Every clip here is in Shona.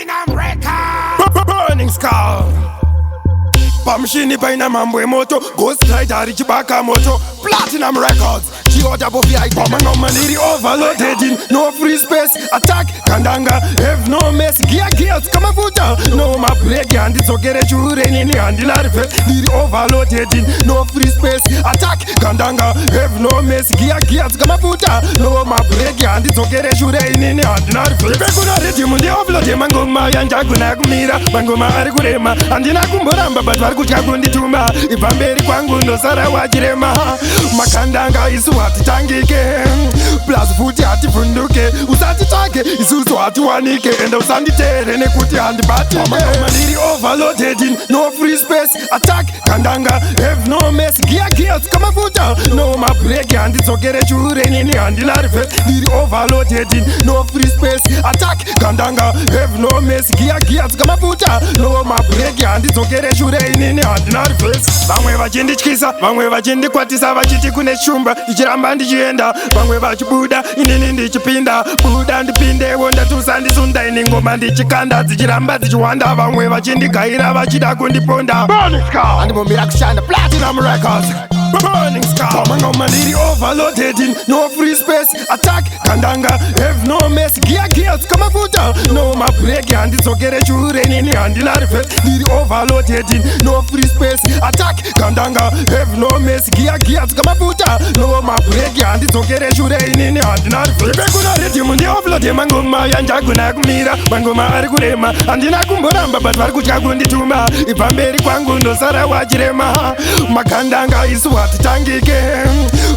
Platinum Records. Burning Skull. Pamshini paina mambo moto. Ghost Rider Richibaka moto. Platinum Records. Double VIP. Ngoma nili overloaded in no free space. Attack kandanga have no mess. Gears kama vuta no my break and it's okay chure nini and larve nili overloaded in no free space. Attack kandanga have no mess. Gears kama vuta no my break and it's okay chure nini and larve bekuna reti mundi overload mangoma yanja kuna kumira mangoma ari kurema andina kumboramba but vari kutya kundituma ipamberi kwangu ndosara wachirema makandanga isu atitangike plus futi ativhunduke usatitsvake isusu hatiwanike ende usanditere nekuti handibatike maniri overloaded in no free space. Attack kandanga have no mess. Gears kamafuta no mabreak handidzokere chure nini handilarve ndiri overloaded in no free space. Attack kandanga have no mess. Gears kamafuta no mabreak handidzokere chure nini handinarve vamwe vachindityisa vamwe vachindikwatisa vachiti kune shumba ndichiramba ndichienda vamwe vachibuda inini ndichipinda buda ndipindewo ndatusa ndisunda ini ngoma ndichikanda dzichiramba dzichiwanda vamwe vachindigaira vachida kundiponda handimomira kushanda Platinum Records. Burning Skull. Ngoma ndiri overloaded in no free space. Attack kandanga have no mess. Gears kamafuta no mabreak handidzokere chure nini handilarve ndiri overloaded in no free space. Attack kandanga have no mess. Gears kamafuta no mabreak handidzokere chure nini handinarve bekuna reti mundi overload mangoma yanja kuna kumira mangoma ari kurema andina kumboramba but vari kutya kundituma ipamberi kwangu ndosara wachirema makandanga isu hatitangike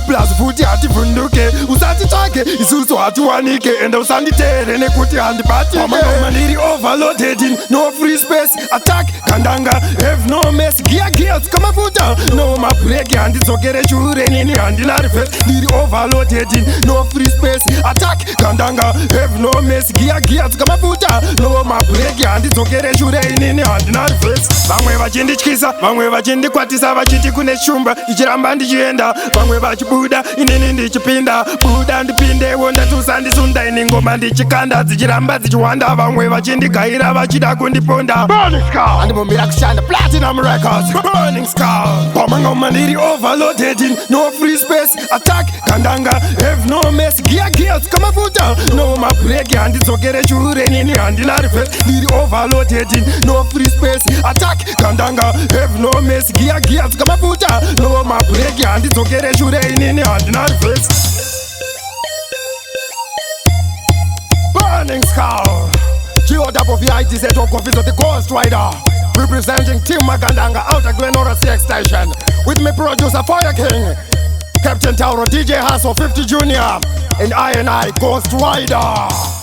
plus futi hativhunduke usatitsvake isusu hatiwanike ende usanditere nekuti handibatike ngoma ndiri overloaded in no free space. Attack kandanga have no mess. Gears kamafuta no mabreak handidzokere chure nini handilarve ndiri overloaded in no free space. Attack kandanga have no mess. Gears kamafuta no mabreak handidzokere chure nini handinarve vamwe vachindityisa vamwe vachindikwatisa vachiti kune shumba ndichiramba ndichienda vamwe vachibuda inini ndichipinda buda ndipindewo ndatusa ndisunda ini ngoma ndichikanda dzichiramba dzichiwanda vamwe vachindigaira vachida kundiponda handimomira kushanda Platinum Records. Burning Skull. Ngoma ndiri overloaded in no free space. Attack kandanga have no mess. Gears kamafuta no mabreak handidzokere chure nini handilarve ndiri overloaded in no free space. Attack kandanga have no mess. Gears kamafuta no mabreak handidzokere chure nini handinarve. Burning Skull. Double VITZ Officer the Ghost Rider. Representing Team Magandanga out of Glenora CX Station. With me producer Fire King, Captain Tauro, DJ Hassel 50 Junior, and I Ghost Rider.